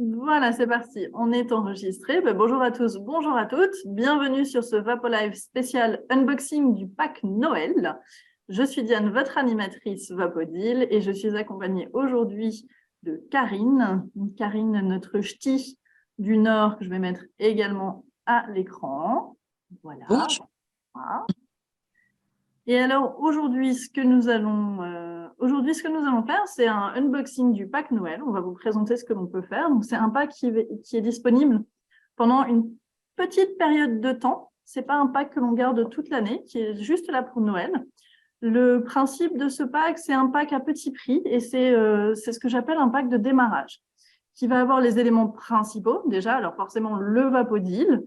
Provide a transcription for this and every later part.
Voilà, c'est parti. On est enregistré. Bonjour à tous, bonjour à toutes. Bienvenue sur ce VapoLive spécial unboxing du pack Noël. Je suis Diane, votre animatrice Vapodeal, et je suis accompagnée aujourd'hui de Karine. Karine, notre ch'ti du Nord, que je vais mettre également à l'écran. Voilà. Bonjour. Voilà. Et alors, aujourd'hui, ce que nous allons faire, c'est un unboxing du pack Noël. On va vous présenter ce que l'on peut faire. Donc, c'est un pack qui est disponible pendant une petite période de temps. Ce n'est pas un pack que l'on garde toute l'année, qui est juste là pour Noël. Le principe de ce pack, c'est un pack à petit prix et c'est ce que j'appelle un pack de démarrage, qui va avoir les éléments principaux. Déjà, alors forcément, le Vapodeal,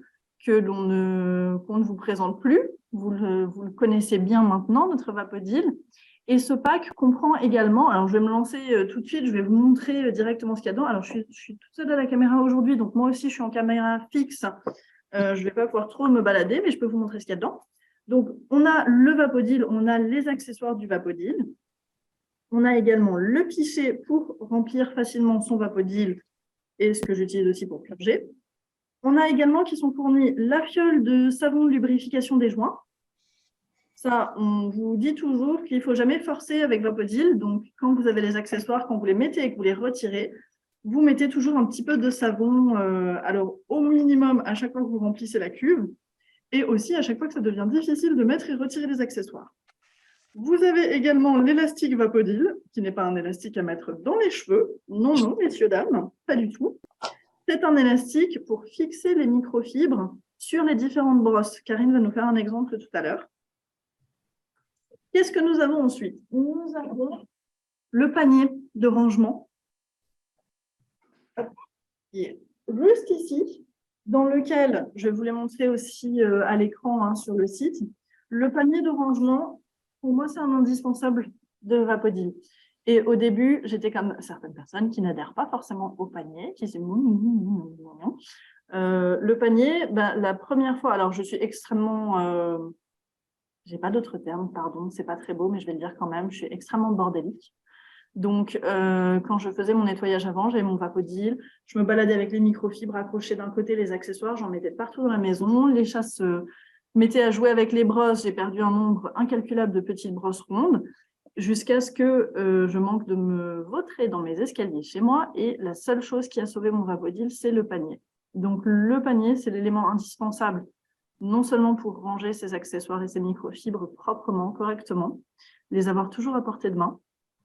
qu'on ne vous présente plus. Vous le connaissez bien maintenant, notre Vapodeal. Et ce pack comprend également, alors je vais me lancer tout de suite, je vais vous montrer directement ce qu'il y a dedans. Alors, je suis toute seule à la caméra aujourd'hui, donc moi aussi, je suis en caméra fixe. Je ne vais pas pouvoir trop me balader, mais je peux vous montrer ce qu'il y a dedans. Donc, on a le Vapodeal, on a les accessoires du Vapodeal. On a également le pichet pour remplir facilement son Vapodeal et ce que j'utilise aussi pour purger. On a également qui sont fournis la fiole de savon de lubrification des joints. Ça, on vous dit toujours qu'il ne faut jamais forcer avec Vapodeal. Donc, quand vous avez les accessoires, quand vous les mettez et que vous les retirez, vous mettez toujours un petit peu de savon, alors au minimum à chaque fois que vous remplissez la cuve, et aussi à chaque fois que ça devient difficile de mettre et retirer les accessoires. Vous avez également l'élastique Vapodeal, qui n'est pas un élastique à mettre dans les cheveux. Non, non, messieurs, dames, pas du tout. C'est un élastique pour fixer les microfibres sur les différentes brosses. Karine va nous faire un exemple tout à l'heure. Qu'est-ce que nous avons ensuite? Nous avons le panier de rangement, qui est juste ici, dans lequel, je vais vous les montrer aussi à l'écran sur le site. Le panier de rangement, pour moi, c'est un indispensable de Vapodeal. Et au début, j'étais comme certaines personnes qui n'adhèrent pas forcément au panier, qui disent le panier, la première fois, alors je suis extrêmement, j'ai pas d'autre terme, pardon, c'est pas très beau, mais je vais le dire quand même, je suis extrêmement bordélique. Donc, quand je faisais mon nettoyage avant, j'avais mon Vapodeal, je me baladais avec les microfibres accrochées d'un côté, les accessoires, j'en mettais partout dans la maison, les chats se mettaient à jouer avec les brosses, j'ai perdu un nombre incalculable de petites brosses rondes, jusqu'à ce que je manque de me vautrer dans mes escaliers chez moi, et la seule chose qui a sauvé mon Vapodeal, c'est le panier. Donc, le panier, c'est l'élément indispensable, non seulement pour ranger ses accessoires et ses microfibres proprement, correctement, les avoir toujours à portée de main,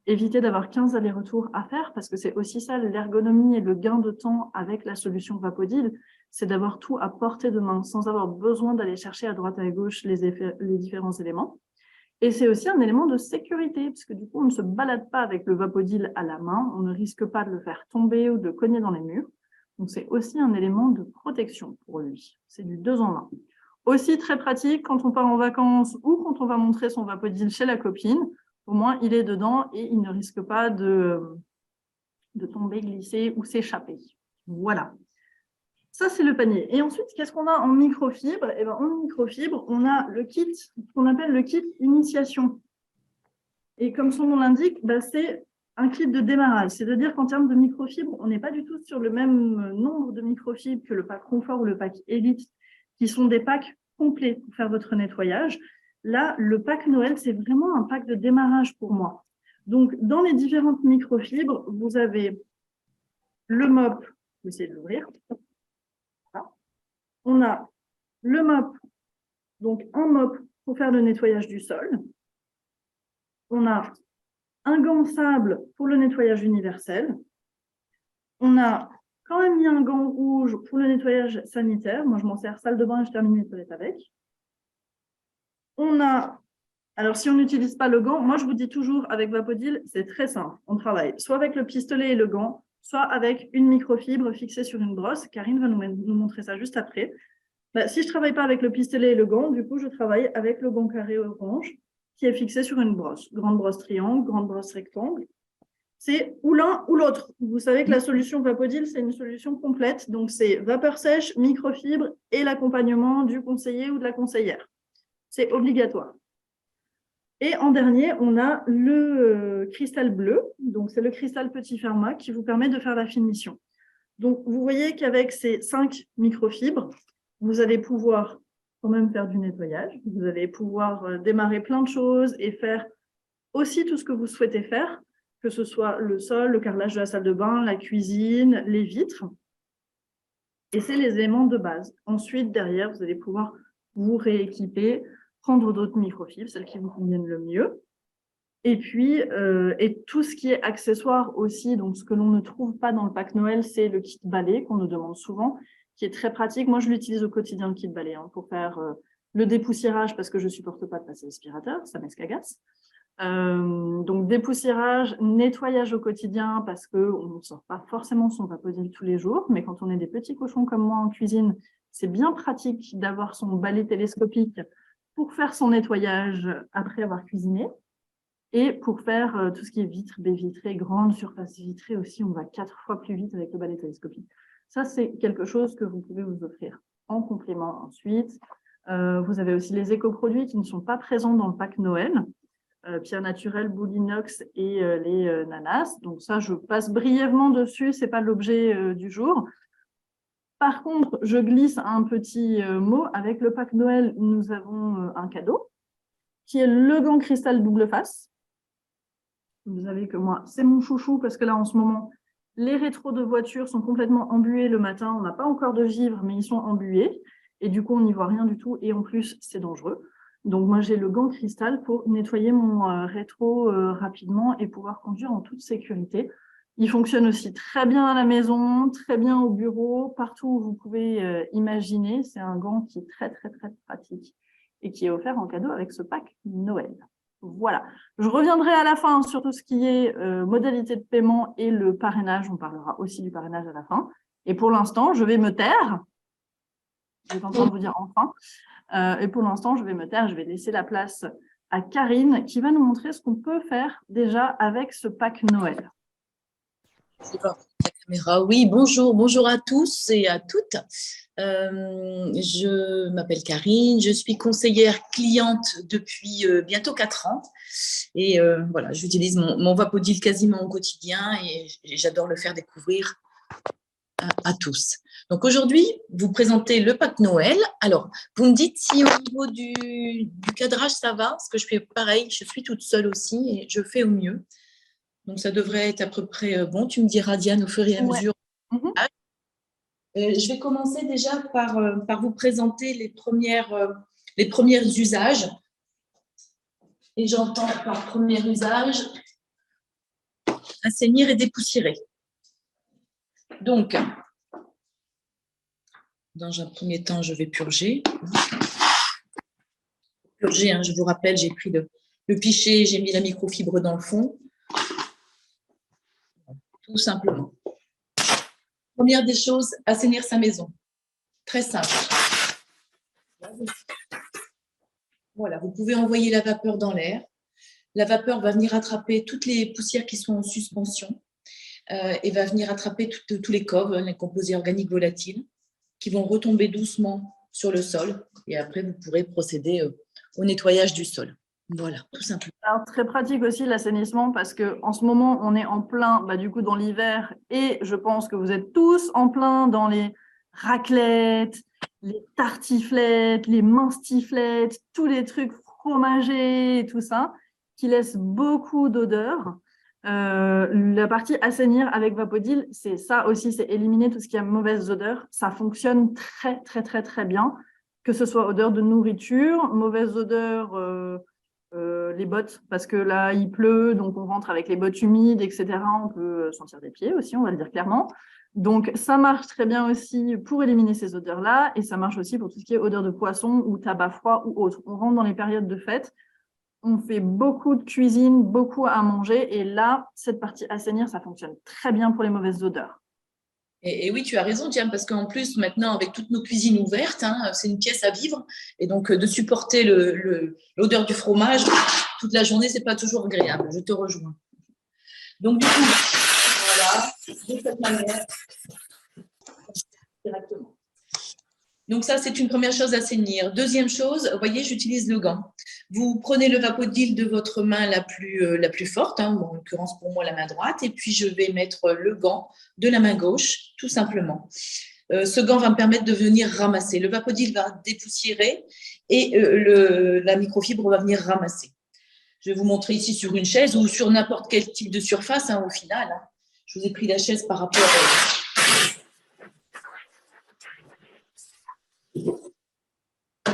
éviter d'avoir 15 allers-retours à faire, parce que c'est aussi ça, l'ergonomie et le gain de temps avec la solution Vapodeal, c'est d'avoir tout à portée de main, sans avoir besoin d'aller chercher à droite et à gauche les différents éléments. Et c'est aussi un élément de sécurité, parce que du coup, on ne se balade pas avec le Vapodeal à la main, on ne risque pas de le faire tomber ou de cogner dans les murs. Donc, c'est aussi un élément de protection pour lui. C'est du 2 en 1. Aussi très pratique quand on part en vacances ou quand on va montrer son Vapodeal chez la copine. Au moins, il est dedans et il ne risque pas de tomber, glisser ou s'échapper. Voilà. Ça, c'est le panier. Et ensuite, qu'est-ce qu'on a en microfibre? Eh ben, en microfibre, on a le kit qu'on appelle le kit initiation. Et comme son nom l'indique, c'est un kit de démarrage. C'est-à-dire qu'en termes de microfibre, on n'est pas du tout sur le même nombre de microfibres que le pack Confort ou le pack Elite, qui sont des packs complets pour faire votre nettoyage. Là, le pack Noël, c'est vraiment un pack de démarrage pour moi. Donc, dans les différentes microfibres, vous avez le mop, je vais essayer de l'ouvrir. On a le mop, donc un mop pour faire le nettoyage du sol. On a un gant sable pour le nettoyage universel. On a quand même mis un gant rouge pour le nettoyage sanitaire. Moi, je m'en sers salle de bain et je termine mes toilettes avec. On a, alors si on n'utilise pas le gant, moi je vous dis toujours avec Vapodeal, c'est très simple. On travaille soit avec le pistolet et le gant, soit avec une microfibre fixée sur une brosse. Karine va nous montrer ça juste après. Si je ne travaille pas avec le pistolet et le gant, du coup, je travaille avec le gant carré orange qui est fixé sur une brosse. Grande brosse triangle, grande brosse rectangle. C'est ou l'un ou l'autre. Vous savez que la solution Vapodeal, c'est une solution complète. Donc, c'est vapeur sèche, microfibre et l'accompagnement du conseiller ou de la conseillère. C'est obligatoire. Et en dernier, on a le cristal bleu. Donc, c'est le cristal petit format qui vous permet de faire la finition. Donc, vous voyez qu'avec ces 5 microfibres, vous allez pouvoir quand même faire du nettoyage. Vous allez pouvoir démarrer plein de choses et faire aussi tout ce que vous souhaitez faire, que ce soit le sol, le carrelage de la salle de bain, la cuisine, les vitres. Et c'est les éléments de base. Ensuite, derrière, vous allez pouvoir vous rééquiper, prendre d'autres microfibres, celles qui vous conviennent le mieux. Et puis, et tout ce qui est accessoire aussi, donc ce que l'on ne trouve pas dans le pack Noël, c'est le kit balai qu'on nous demande souvent, qui est très pratique. Moi, je l'utilise au quotidien, le kit balai, hein, pour faire le dépoussiérage, parce que je ne supporte pas de passer l'aspirateur, ça m'escagasse. Donc, dépoussiérage, nettoyage au quotidien, parce qu'on ne sort pas forcément son Vapodil tous les jours, mais quand on est des petits cochons comme moi en cuisine, c'est bien pratique d'avoir son balai télescopique pour faire son nettoyage après avoir cuisiné. Et pour faire tout ce qui est vitres, baies vitrées, grandes surfaces vitrées aussi, on va 4 fois plus vite avec le balai télescopique. Ça, c'est quelque chose que vous pouvez vous offrir en complément ensuite. Vous avez aussi les éco-produits qui ne sont pas présents dans le pack Noël. Pierre naturelle, boule inox et les nanas. Donc ça, je passe brièvement dessus, ce n'est pas l'objet du jour. Par contre, je glisse un petit mot. Avec le pack Noël, nous avons un cadeau qui est le gant cristal double face. Vous savez que moi, c'est mon chouchou parce que là, en ce moment, les rétros de voitures sont complètement embués le matin. On n'a pas encore de givre, mais ils sont embués. Et du coup, on n'y voit rien du tout. Et en plus, c'est dangereux. Donc, moi, j'ai le gant cristal pour nettoyer mon rétro rapidement et pouvoir conduire en toute sécurité. Il fonctionne aussi très bien à la maison, très bien au bureau, partout où vous pouvez imaginer. C'est un gant qui est très, très, très pratique et qui est offert en cadeau avec ce pack Noël. Voilà. Je reviendrai à la fin sur tout ce qui est modalité de paiement et le parrainage. On parlera aussi du parrainage à la fin. Et pour l'instant, je vais me taire. J'étais en train de vous dire enfin. Et pour l'instant, je vais me taire. Je vais laisser la place à Karine qui va nous montrer ce qu'on peut faire déjà avec ce pack Noël. C'est parti, la caméra. Oui, bonjour à tous et à toutes. Je m'appelle Karine, je suis conseillère cliente depuis bientôt 4 ans. Et voilà, j'utilise mon Vapodil quasiment au quotidien et j'adore le faire découvrir à tous. Donc aujourd'hui, vous présentez le pack Noël. Alors, vous me dites si au niveau du cadrage ça va, parce que je fais pareil, je suis toute seule aussi et je fais au mieux. Donc, ça devrait être à peu près bon. Tu me diras, Diane, au fur et à mesure. Je vais commencer déjà par vous présenter les premiers usages. Et j'entends par premier usage assainir et dépoussiérer. Donc, dans un premier temps, je vais purger. Purger, hein, je vous rappelle, j'ai pris le pichet, j'ai mis la microfibre dans le fond. Tout simplement. Première des choses, assainir sa maison. Très simple. Voilà, vous pouvez envoyer la vapeur dans l'air. La vapeur va venir attraper toutes les poussières qui sont en suspension et va venir attraper tous les coves, les composés organiques volatiles, qui vont retomber doucement sur le sol. Et après, vous pourrez procéder au nettoyage du sol. Voilà, tout simplement. Alors, très pratique aussi l'assainissement parce qu'en ce moment, on est en plein du coup dans l'hiver et je pense que vous êtes tous en plein dans les raclettes, les tartiflettes, les minstiflettes, tous les trucs fromagés et tout ça qui laissent beaucoup d'odeur. La partie assainir avec Vapodil, c'est ça aussi, c'est éliminer tout ce qui a mauvaise odeur. Ça fonctionne très, très, très, très bien, que ce soit odeur de nourriture, mauvaise odeur... les bottes, parce que là, il pleut, donc on rentre avec les bottes humides, etc. On peut sentir des pieds aussi, on va le dire clairement. Donc, ça marche très bien aussi pour éliminer ces odeurs-là, et ça marche aussi pour tout ce qui est odeur de poisson ou tabac froid ou autre. On rentre dans les périodes de fête, on fait beaucoup de cuisine, beaucoup à manger, et là, cette partie assainir, ça fonctionne très bien pour les mauvaises odeurs. Et oui, tu as raison, Diane, parce qu'en plus, maintenant, avec toutes nos cuisines ouvertes, hein, c'est une pièce à vivre. Et donc, de supporter l'odeur du fromage toute la journée, ce n'est pas toujours agréable. Je te rejoins. Donc, du coup, voilà, de cette manière, directement. Donc ça, c'est une première chose à assainir. Deuxième chose, vous voyez, j'utilise le gant. Vous prenez le Vapodil de votre main la plus forte, hein, en l'occurrence pour moi la main droite, et puis je vais mettre le gant de la main gauche, tout simplement. Ce gant va me permettre de venir ramasser. Le Vapodil va dépoussiérer et la microfibre va venir ramasser. Je vais vous montrer ici sur une chaise ou sur n'importe quel type de surface, hein, au final. Hein. Je vous ai pris la chaise par rapport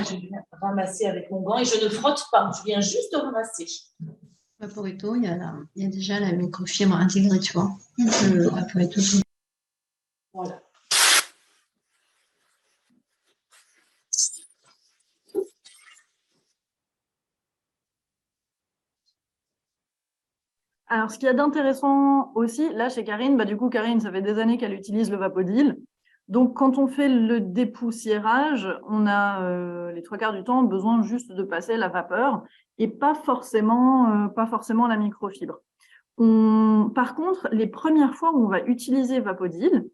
Je viens ramasser avec mon gant et je ne frotte pas. Je viens juste de ramasser. Vaporetto, il y a déjà la microfibre intégrée, tu vois. Le Vaporetto. Voilà. Alors, ce qu'il y a d'intéressant aussi, là, chez Karine, du coup, Karine, ça fait des années qu'elle utilise le Vapodil. Donc, quand on fait le dépoussiérage, on a les 3/4 du temps besoin juste de passer la vapeur et pas forcément la microfibre. Par contre, les premières fois où on va utiliser Vapodil,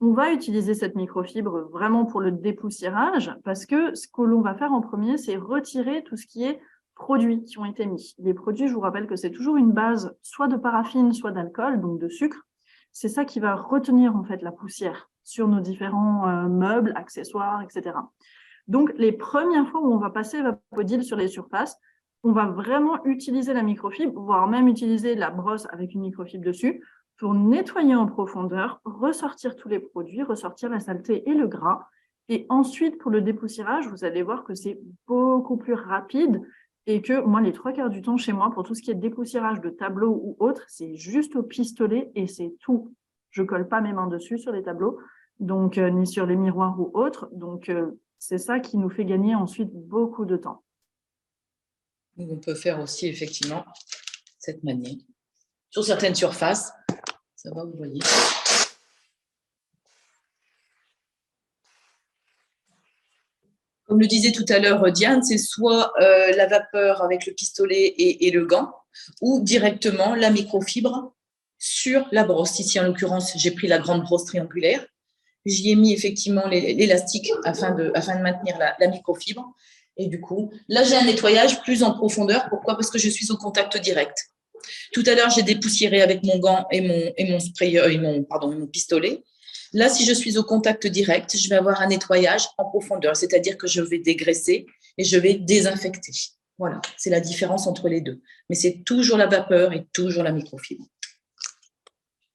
on va utiliser cette microfibre vraiment pour le dépoussiérage parce que ce que l'on va faire en premier, c'est retirer tout ce qui est produits qui ont été mis. Les produits, je vous rappelle que c'est toujours une base soit de paraffine, soit d'alcool, donc de sucre. C'est ça qui va retenir en fait la poussière sur nos différents meubles, accessoires, etc. Donc, les premières fois où on va passer Vapodil sur les surfaces, on va vraiment utiliser la microfibre, voire même utiliser la brosse avec une microfibre dessus pour nettoyer en profondeur, ressortir tous les produits, ressortir la saleté et le gras. Et ensuite, pour le dépoussiérage, vous allez voir que c'est beaucoup plus rapide et que moi, les 3/4 du temps chez moi, pour tout ce qui est dépoussiérage de tableaux ou autre, c'est juste au pistolet et c'est tout. Je ne colle pas mes mains dessus sur les tableaux, donc ni sur les miroirs ou autres. Donc, c'est ça qui nous fait gagner ensuite beaucoup de temps. Donc, on peut faire aussi effectivement cette manière. Sur certaines surfaces, ça va, vous voyez. Comme le disait tout à l'heure Diane, c'est soit la vapeur avec le pistolet et le gant, ou directement la microfibre sur la brosse. Ici, en l'occurrence, j'ai pris la grande brosse triangulaire. J'y ai mis effectivement l'élastique afin de maintenir la microfibre. Et du coup, là, j'ai un nettoyage plus en profondeur. Pourquoi? Parce que je suis au contact direct. Tout à l'heure, j'ai dépoussiéré avec mon gant et mon sprayer, mon pistolet. Là, si je suis au contact direct, je vais avoir un nettoyage en profondeur, c'est-à-dire que je vais dégraisser et je vais désinfecter. Voilà, c'est la différence entre les deux. Mais c'est toujours la vapeur et toujours la microfibre.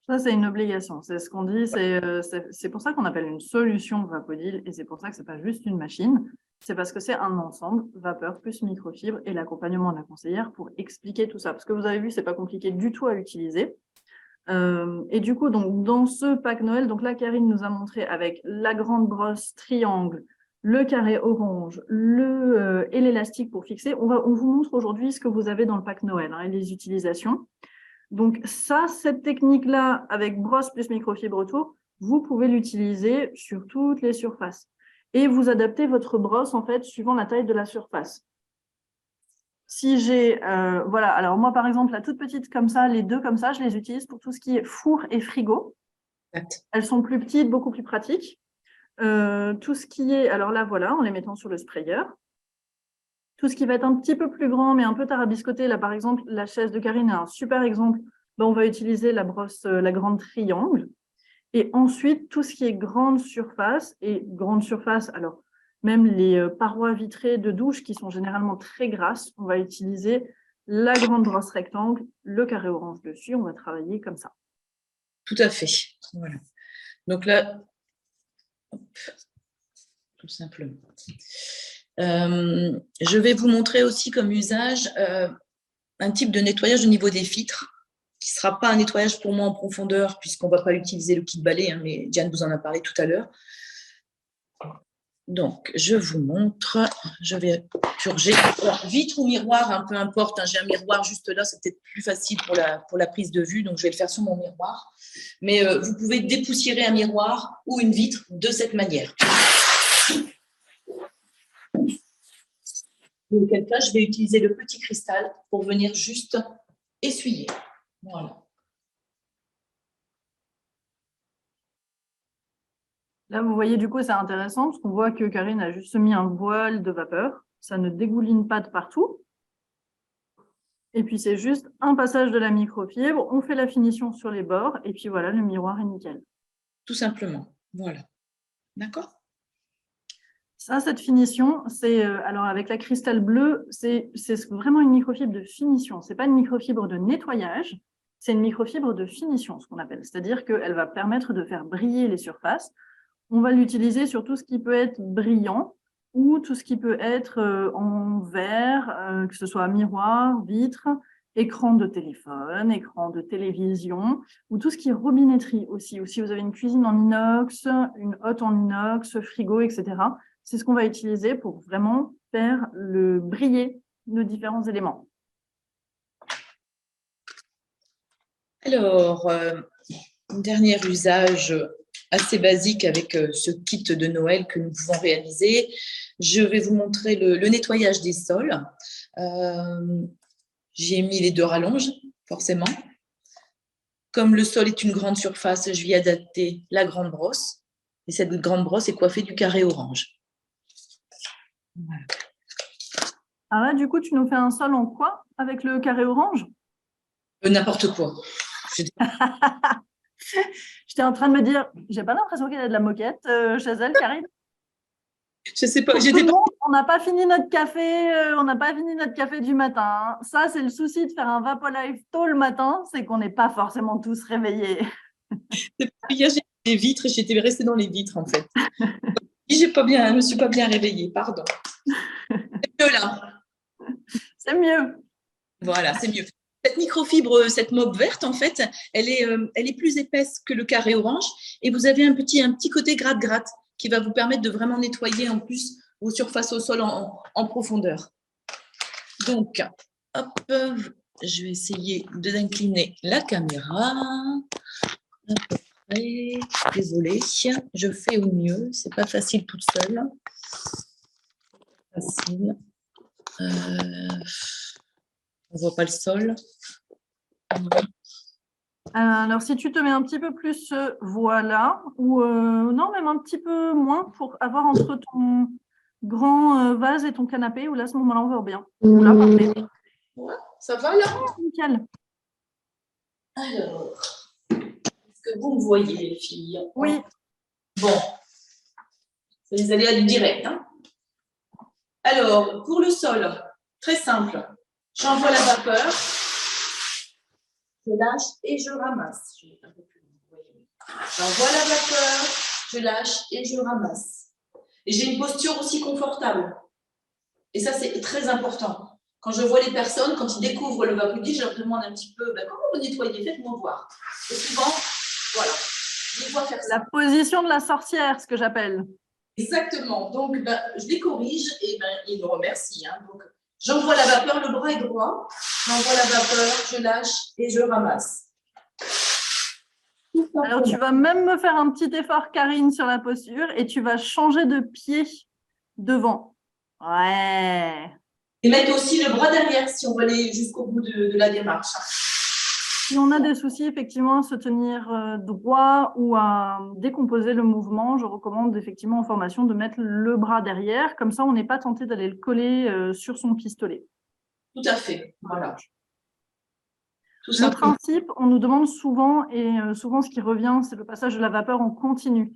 Ça, c'est une obligation. C'est ce qu'on dit. C'est pour ça qu'on appelle une solution Vapodil et c'est pour ça que ce n'est pas juste une machine. C'est parce que c'est un ensemble, vapeur plus microfibre et l'accompagnement de la conseillère pour expliquer tout ça. Parce que vous avez vu, ce n'est pas compliqué du tout à utiliser. Et du coup, donc, dans ce pack Noël, donc là, Karine nous a montré avec la grande brosse triangle, le carré orange, et l'élastique pour fixer. On vous montre aujourd'hui ce que vous avez dans le pack Noël et les utilisations. Donc ça, cette technique-là, avec brosse plus microfibre autour, vous pouvez l'utiliser sur toutes les surfaces. Et vous adaptez votre brosse, en fait, suivant la taille de la surface. Si j'ai, voilà, alors moi, par exemple, la toute petite comme ça, les deux comme ça, je les utilise pour tout ce qui est four et frigo. Elles sont plus petites, beaucoup plus pratiques. Tout ce qui est, alors là, voilà, en les mettant sur le sprayer. Tout ce qui va être un petit peu plus grand, mais un peu tarabiscoté, là, par exemple, la chaise de Karine est un super exemple. On va utiliser la brosse, la grande triangle. Et ensuite, tout ce qui est grande surface, alors même les parois vitrées de douche qui sont généralement très grasses, on va utiliser la grande brosse rectangle, le carré orange dessus, on va travailler comme ça. Tout à fait. Voilà. Donc là, hop, tout simplement. Je vais vous montrer aussi comme usage un type de nettoyage au niveau des filtres qui ne sera pas un nettoyage pour moi en profondeur puisqu'on ne va pas utiliser le kit balai, hein, mais Diane vous en a parlé tout à l'heure. Donc, je vous montre, je vais purger. Alors, vitre ou miroir, hein, peu importe, hein, j'ai un miroir juste là, c'est peut-être plus facile pour la prise de vue, donc je vais le faire sur mon miroir. Mais vous pouvez dépoussiérer un miroir ou une vitre de cette manière. Dans quel cas, je vais utiliser le petit cristal pour venir juste essuyer. Voilà. Là, vous voyez, du coup, c'est intéressant parce qu'on voit que Karine a juste mis un voile de vapeur. Ça ne dégouline pas de partout. Et puis, c'est juste un passage de la microfibre. On fait la finition sur les bords. Et puis, voilà, le miroir est nickel. Tout simplement. Voilà. D'accord? Ça, cette finition, c'est alors avec la cristal bleue, c'est vraiment une microfibre de finition. C'est pas une microfibre de nettoyage, c'est une microfibre de finition, ce qu'on appelle. C'est-à-dire qu'elle va permettre de faire briller les surfaces. On va l'utiliser sur tout ce qui peut être brillant ou tout ce qui peut être en verre, que ce soit miroir, vitre, écran de téléphone, écran de télévision, ou tout ce qui est robinetterie aussi. Ou si vous avez une cuisine en inox, une hotte en inox, frigo, etc. C'est ce qu'on va utiliser pour vraiment faire briller nos différents éléments. Alors, un dernier usage assez basique avec ce kit de Noël que nous pouvons réaliser. Je vais vous montrer le nettoyage des sols. J'ai mis les 2 rallonges, forcément. Comme le sol est une grande surface, je vais adapter la grande brosse. Et cette grande brosse est coiffée du carré orange. Voilà. Alors là, du coup, tu nous fais un sol en quoi avec le carré orange? N'importe quoi. J'étais en train de me dire, j'ai pas l'impression qu'il y a de la moquette chez elle, Karine. Je sais pas. On n'a pas fini notre café, on n'a pas fini notre café du matin. Hein. Ça, c'est le souci de faire un Vapolife tôt le matin, c'est qu'on n'est pas forcément tous réveillés. Hier, j'ai des vitres et j'étais restée dans les vitres en fait. Je ne me suis pas bien réveillée, pardon. C'est mieux là. C'est mieux. Voilà, c'est mieux. Cette microfibre, cette mob verte, en fait, elle est plus épaisse que le carré orange et vous avez un petit côté gratte-gratte qui va vous permettre de vraiment nettoyer en plus vos surfaces au sol en profondeur. Donc, hop, je vais essayer d'incliner la caméra. À peu près. Désolée, je fais au mieux. C'est pas facile toute seule. Facile. On voit pas le sol. Alors, si tu te mets un petit peu plus, voilà, ou non, même un petit peu moins pour avoir entre ton grand vase et ton canapé, où là, à ce moment-là, on voit bien. Ou là, parfait. Ouais, ça va là? Nickel. Alors, est-ce que vous me voyez, les filles? Oui. Bon, c'est les aléas du direct. Hein. Alors, pour le sol, très simple. J'envoie la vapeur, je lâche et je ramasse. J'envoie la vapeur, je lâche et je ramasse. Et j'ai une posture aussi confortable. Et ça, c'est très important. Quand je vois les personnes, quand ils découvrent le Vapodil, je leur demande un petit peu comment vous nettoyez, faites-moi voir. Et souvent, voilà, je les vois faire ça. La position de la sorcière, ce que j'appelle. Exactement. Donc, je les corrige et ils me remercient. Hein. Donc, j'envoie la vapeur, le bras est droit. J'envoie la vapeur, je lâche et je ramasse. Alors, tu vas même me faire un petit effort, Karine, sur la posture et tu vas changer de pied devant. Ouais. Et mettre aussi le bras derrière si on veut aller jusqu'au bout de la démarche. Si on a des soucis, effectivement, à se tenir droit ou à décomposer le mouvement, je recommande effectivement en formation de mettre le bras derrière. Comme ça, on n'est pas tenté d'aller le coller sur son pistolet. Tout à fait. Voilà. Le principe, on nous demande souvent, et souvent ce qui revient, c'est le passage de la vapeur en continu.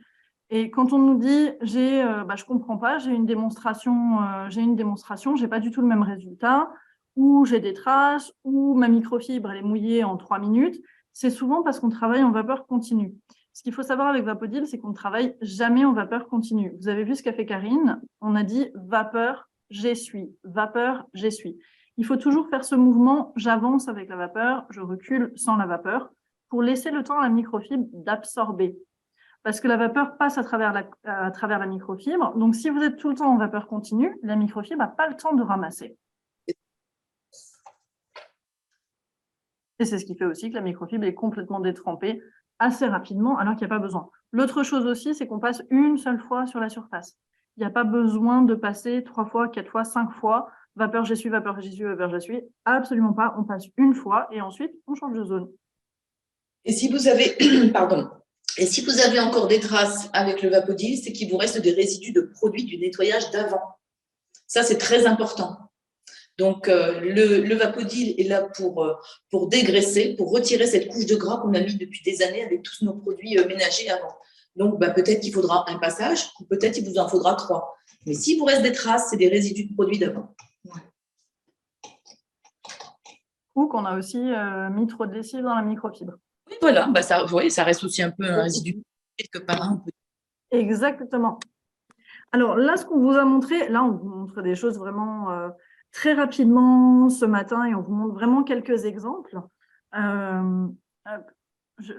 Et quand on nous dit, je comprends pas, j'ai une démonstration, j'ai pas du tout le même résultat, ou j'ai des traces, ou ma microfibre elle est mouillée en 3 minutes, c'est souvent parce qu'on travaille en vapeur continue. Ce qu'il faut savoir avec Vapodil, c'est qu'on ne travaille jamais en vapeur continue. Vous avez vu ce qu'a fait Karine, on a dit vapeur, j'essuie, vapeur, j'essuie. Il faut toujours faire ce mouvement, j'avance avec la vapeur, je recule sans la vapeur, pour laisser le temps à la microfibre d'absorber. Parce que la vapeur passe à travers la microfibre. Donc, si vous êtes tout le temps en vapeur continue, la microfibre n'a pas le temps de ramasser. Et c'est ce qui fait aussi que la microfibre est complètement détrempée assez rapidement, alors qu'il n'y a pas besoin. L'autre chose aussi, c'est qu'on passe une seule fois sur la surface. Il n'y a pas besoin de passer 3 fois, 4 fois, 5 fois. Vapeur, j'essuie, vapeur, j'essuie, vapeur, j'essuie. Absolument pas. On passe une fois et ensuite, on change de zone. Et si vous avez, pardon, Et si vous avez encore des traces avec le Vapodil, c'est qu'il vous reste des résidus de produits du nettoyage d'avant. Ça, c'est très important. Donc, le Vapodil est là pour dégraisser, pour retirer cette couche de gras qu'on a mis depuis des années avec tous nos produits ménagers avant. Donc, peut-être qu'il faudra un passage, ou peut-être il vous en faudra 3. Mais s'il vous reste des traces, c'est des résidus de produits d'avant. Ou qu'on a aussi mis trop de lessive dans la microfibre. Oui, voilà, ça, ça reste aussi un peu un résidu quelque part. Exactement. Alors là, ce qu'on vous a montré, là, on vous montre des choses vraiment très rapidement ce matin et on vous montre vraiment quelques exemples. Je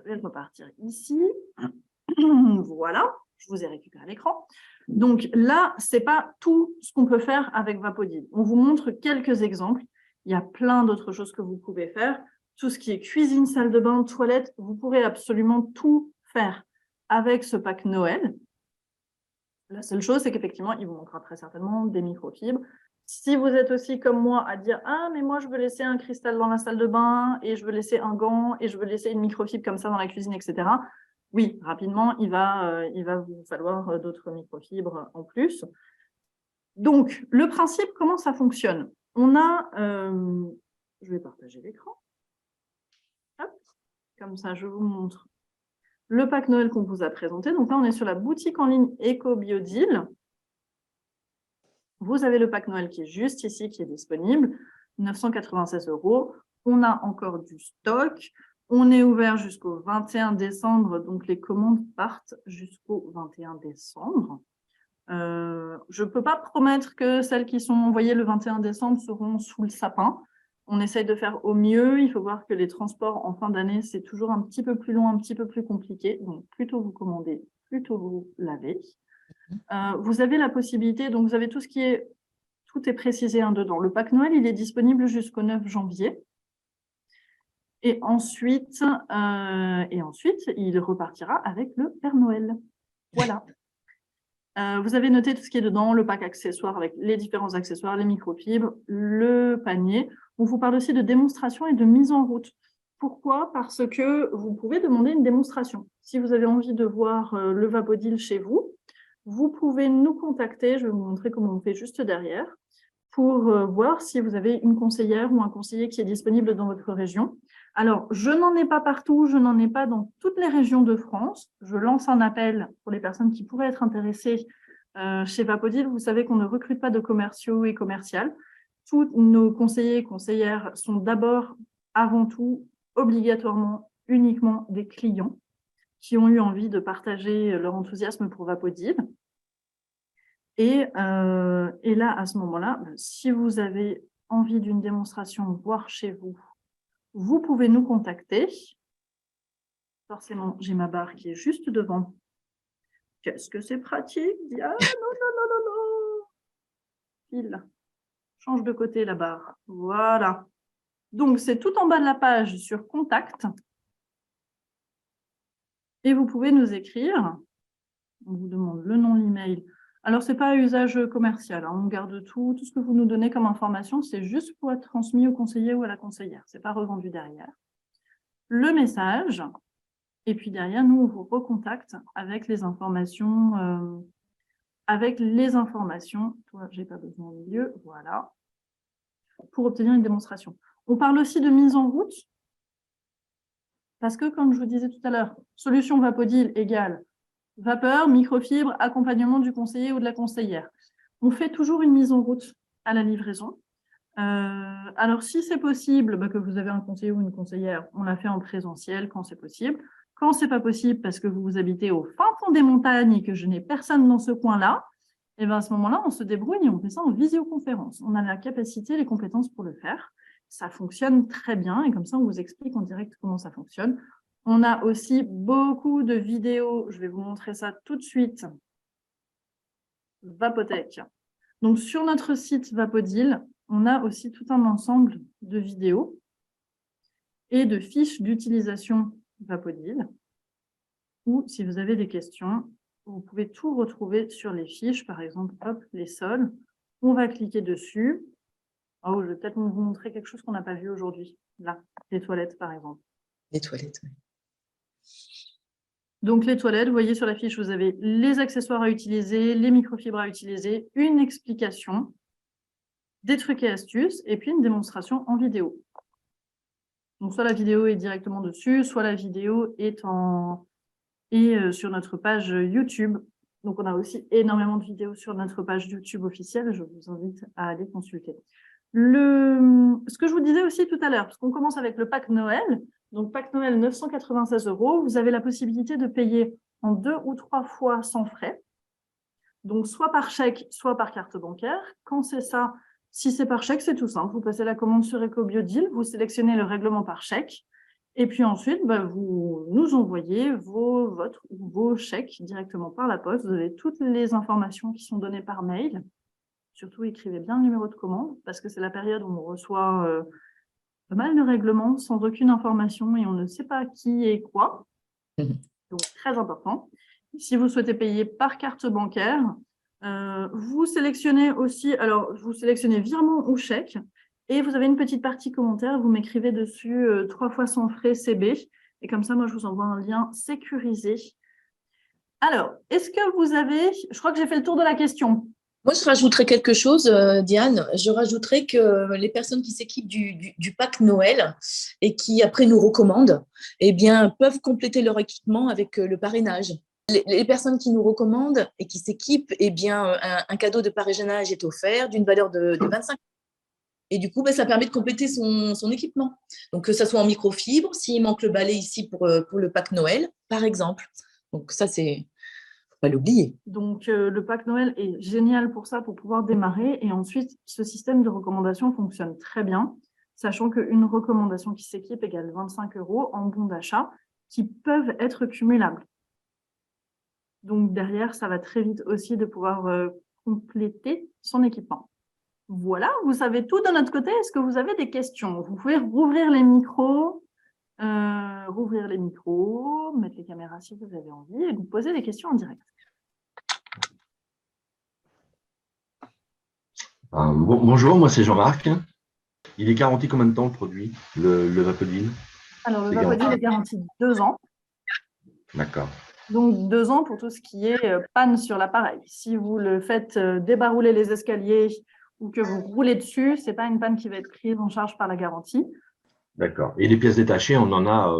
vais repartir ici. Voilà, je vous ai récupéré l'écran. Donc là, ce n'est pas tout ce qu'on peut faire avec Vapodil. On vous montre quelques exemples. Il y a plein d'autres choses que vous pouvez faire. Tout ce qui est cuisine, salle de bain, toilette, vous pourrez absolument tout faire avec ce pack Noël. La seule chose, c'est qu'effectivement, il vous manquera très certainement des microfibres. Si vous êtes aussi comme moi à dire « Ah, mais moi, je veux laisser un cristal dans la salle de bain et je veux laisser un gant et je veux laisser une microfibre comme ça dans la cuisine, etc. » Oui, rapidement, il va vous falloir d'autres microfibres en plus. Donc, le principe, comment ça fonctionne? On a… je vais partager l'écran. Comme ça, je vous montre le pack Noël qu'on vous a présenté. Donc là, on est sur la boutique en ligne EcoBioDeal. Vous avez le pack Noël qui est juste ici, qui est disponible, 996 €. On a encore du stock. On est ouvert jusqu'au 21 décembre, donc les commandes partent jusqu'au 21 décembre. Je ne peux pas promettre que celles qui sont envoyées le 21 décembre seront sous le sapin. On essaye de faire au mieux. Il faut voir que les transports en fin d'année, c'est toujours un petit peu plus long, un petit peu plus compliqué. Donc, plutôt vous commandez, plutôt vous l'avez. Vous avez la possibilité, donc vous avez tout est précisé dedans. Le pack Noël, il est disponible jusqu'au 9 janvier. Et ensuite, il repartira avec le Père Noël. Voilà. Vous avez noté tout ce qui est dedans, le pack accessoire avec les différents accessoires, les microfibres, le panier. On vous parle aussi de démonstration et de mise en route. Pourquoi? Parce que vous pouvez demander une démonstration. Si vous avez envie de voir le Vapodil chez vous, vous pouvez nous contacter. Je vais vous montrer comment on fait juste derrière pour voir si vous avez une conseillère ou un conseiller qui est disponible dans votre région. Alors, je n'en ai pas partout, je n'en ai pas dans toutes les régions de France. Je lance un appel pour les personnes qui pourraient être intéressées chez Vapodil. Vous savez qu'on ne recrute pas de commerciaux et commerciales. Tous nos conseillers et conseillères sont d'abord, avant tout, obligatoirement, uniquement des clients qui ont eu envie de partager leur enthousiasme pour Vapodil. Et là, à ce moment-là, si vous avez envie d'une démonstration, voire chez vous, vous pouvez nous contacter. Forcément, j'ai ma barre qui est juste devant. Qu'est-ce que c'est pratique? Ah non. File. Change de côté la barre. Voilà. Donc, c'est tout en bas de la page sur Contact. Et vous pouvez nous écrire. On vous demande le nom, l'email. Alors, ce n'est pas à usage commercial. On garde tout ce que vous nous donnez comme information. C'est juste pour être transmis au conseiller ou à la conseillère. Ce n'est pas revendu derrière. Le message. Et puis derrière, nous, on vous recontacte avec les informations. Toi, je n'ai pas besoin au milieu. Voilà. Pour obtenir une démonstration. On parle aussi de mise en route. Parce que, comme je vous disais tout à l'heure, solution Vapodil égale vapeur, microfibre, accompagnement du conseiller ou de la conseillère. On fait toujours une mise en route à la livraison. Alors, si c'est possible que vous avez un conseiller ou une conseillère, on la fait en présentiel quand c'est possible. Quand ce n'est pas possible parce que vous habitez au fin fond des montagnes et que je n'ai personne dans ce coin-là, et bien à ce moment-là, on se débrouille et on fait ça en visioconférence. On a la capacité, les compétences pour le faire. Ça fonctionne très bien et comme ça, on vous explique en direct comment ça fonctionne. On a aussi beaucoup de vidéos. Je vais vous montrer ça tout de suite. Vapotech. Donc, sur notre site Vapodil, on a aussi tout un ensemble de vidéos et de fiches d'utilisation Vapodil. Ou, si vous avez des questions, vous pouvez tout retrouver sur les fiches. Par exemple, hop, les sols. On va cliquer dessus. Oh, je vais peut-être vous montrer quelque chose qu'on n'a pas vu aujourd'hui. Là, les toilettes, par exemple. Les toilettes, oui. Donc, les toilettes, vous voyez sur la fiche, vous avez les accessoires à utiliser, les microfibres à utiliser, une explication, des trucs et astuces, et puis une démonstration en vidéo. Donc, soit la vidéo est directement dessus, soit la vidéo est sur notre page YouTube. Donc, on a aussi énormément de vidéos sur notre page YouTube officielle. Je vous invite à aller consulter. Ce que je vous disais aussi tout à l'heure, parce qu'on commence avec le pack Noël. Donc, pack Noël, 996 €. Vous avez la possibilité de payer en 2 ou 3 fois sans frais. Donc, soit par chèque, soit par carte bancaire. Quand c'est ça, si c'est par chèque, c'est tout simple. Vous passez la commande sur EcoBioDeal, vous sélectionnez le règlement par chèque. Et puis ensuite, vous nous envoyez vos chèques directement par la poste. Vous avez toutes les informations qui sont données par mail. Surtout, écrivez bien le numéro de commande parce que c'est la période où on reçoit pas mal de règlements sans aucune information et on ne sait pas qui et quoi. Donc, très important. Si vous souhaitez payer par carte bancaire, vous sélectionnez aussi, vous sélectionnez virement ou chèque. Et vous avez une petite partie commentaire, vous m'écrivez dessus 3 fois sans frais CB. Et comme ça, moi, je vous envoie un lien sécurisé. Alors, est-ce que vous avez… Je crois que j'ai fait le tour de la question. Moi, je rajouterais quelque chose, Diane. Je rajouterais que les personnes qui s'équipent du pack Noël et qui, après, nous recommandent, eh bien, peuvent compléter leur équipement avec le parrainage. Les personnes qui nous recommandent et qui s'équipent, eh bien, un cadeau de parrainage est offert d'une valeur de 25 €. Et du coup, ça permet de compléter son équipement. Donc, que ce soit en microfibre, s'il manque le balai ici pour le pack Noël, par exemple. Donc, ça, c'est… faut pas l'oublier. Donc, le pack Noël est génial pour ça, pour pouvoir démarrer. Et ensuite, ce système de recommandation fonctionne très bien, sachant qu'une recommandation qui s'équipe égale 25 € en bons d'achat qui peuvent être cumulables. Donc, derrière, ça va très vite aussi de pouvoir compléter son équipement. Voilà, vous savez tout de notre côté. Est-ce que vous avez des questions? Vous pouvez rouvrir les micros, mettre les caméras si vous avez envie et vous poser des questions en direct. Bonjour, moi c'est Jean-Marc. Il est garanti combien de temps le produit, le Vapodil? Alors, le Vapodil est garanti 2 ans. D'accord. Donc, 2 ans pour tout ce qui est panne sur l'appareil. Si vous le faites débarouler les escaliers ou que vous roulez dessus, ce n'est pas une panne qui va être prise en charge par la garantie. D'accord. Et les pièces détachées, on en a,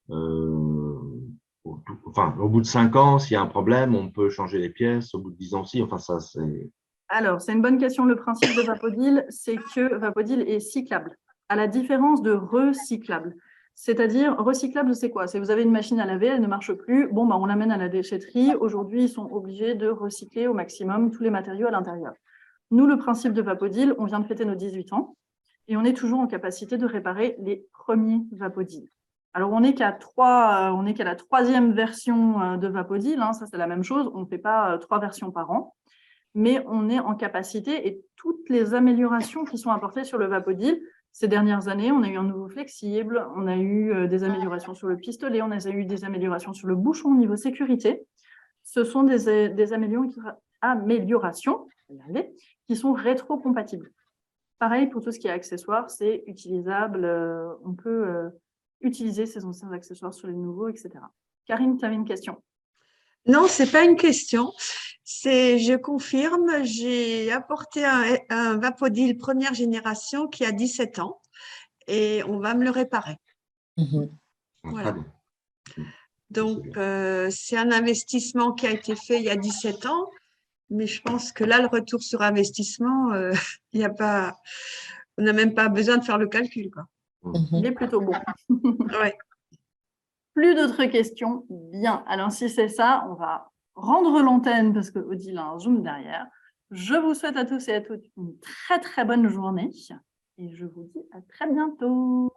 au bout de 5 ans, s'il y a un problème, on peut changer les pièces, au bout de 10 ans aussi, enfin ça c'est… Alors, c'est une bonne question. Le principe de Vapodil, c'est que Vapodil est cyclable, à la différence de recyclable. C'est-à-dire, recyclable, c'est quoi? C'est vous avez une machine à laver, elle ne marche plus, bon, on l'amène à la déchetterie. Aujourd'hui, ils sont obligés de recycler au maximum tous les matériaux à l'intérieur. Nous, le principe de Vapodil, on vient de fêter nos 18 ans et on est toujours en capacité de réparer les premiers Vapodil. Alors, on n'est qu'à la 3e version de Vapodil, hein, ça c'est la même chose, on ne fait pas 3 versions par an, mais on est en capacité et toutes les améliorations qui sont apportées sur le Vapodil, ces dernières années, on a eu un nouveau flexible, on a eu des améliorations sur le pistolet, on a eu des améliorations sur le bouchon au niveau sécurité. Ce sont des améliorations qui sont rétro-compatibles. Pareil pour tout ce qui est accessoires, c'est utilisable, on peut utiliser ces anciens accessoires sur les nouveaux, etc. Karine, tu avais une question? Non, ce n'est pas une question. Je confirme, j'ai apporté un Vapodil première génération qui a 17 ans et on va me le réparer. Voilà. Donc, c'est un investissement qui a été fait il y a 17 ans, mais je pense que là, le retour sur investissement, on n'a même pas besoin de faire le calcul, quoi. Il est plutôt bon. Ouais. Plus d'autres questions? Bien. Alors, si c'est ça, on va rendre l'antenne parce que Odile a un zoom derrière. Je vous souhaite à tous et à toutes une très, très bonne journée et je vous dis à très bientôt.